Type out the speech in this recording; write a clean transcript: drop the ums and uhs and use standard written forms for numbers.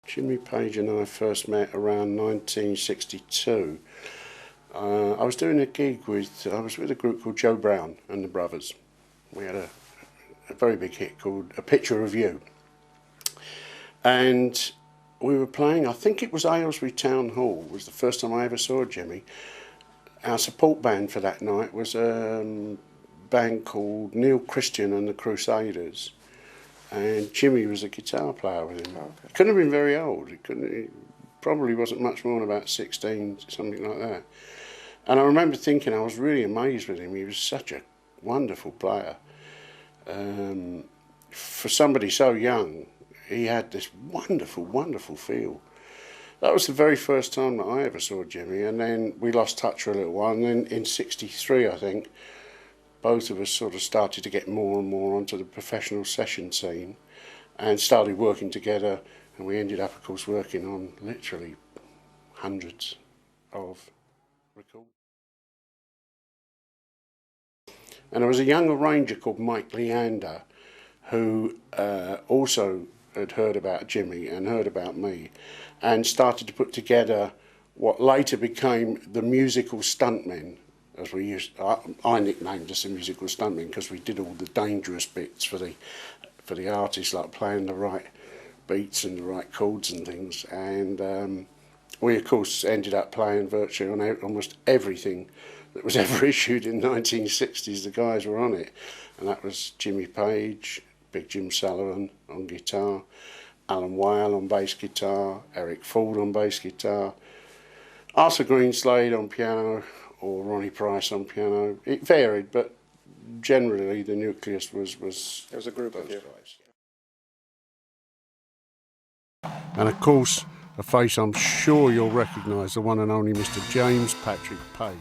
Jimmy Page and I first met around 1962. I was doing a gig I was with a group called Joe Brown and the Brothers. We had a very big hit called A Picture of You. And we were playing, I think it was Aylesbury Town Hall, was the first time I ever saw Jimmy. Our support band for that night was a band called Neil Christian and the Crusaders. And Jimmy was a guitar player with him. Okay. Couldn't have been very old. He probably wasn't much more than about 16, something like that. And I remember thinking I was really amazed with him. He was such a wonderful player. For somebody so young, he had this wonderful, wonderful feel. That was the very first time that I ever saw Jimmy, and then we lost touch for a little while, and then in '63, I think, both of us sort of started to get more and more onto the professional session scene and started working together, and we ended up, of course, working on literally hundreds of records. And there was a young arranger called Mike Leander who also had heard about Jimmy and heard about me and started to put together what later became the Musical Stuntmen, as we used. I nicknamed us the Musical Stuntmen because we did all the dangerous bits for the artists, like playing the right beats and the right chords and things. And we, of course, ended up playing virtually on almost everything that was ever issued in the 1960s. The guys were on it, and that was Jimmy Page, Big Jim Sullivan on guitar, Alan Whale on bass guitar, Eric Ford on bass guitar, Arthur Greenslade on piano, or Ronnie Price on piano. It varied, but generally the nucleus was There was a group of you. Guys. And of course, a face I'm sure you'll recognise, the one and only Mr. James Patrick Page.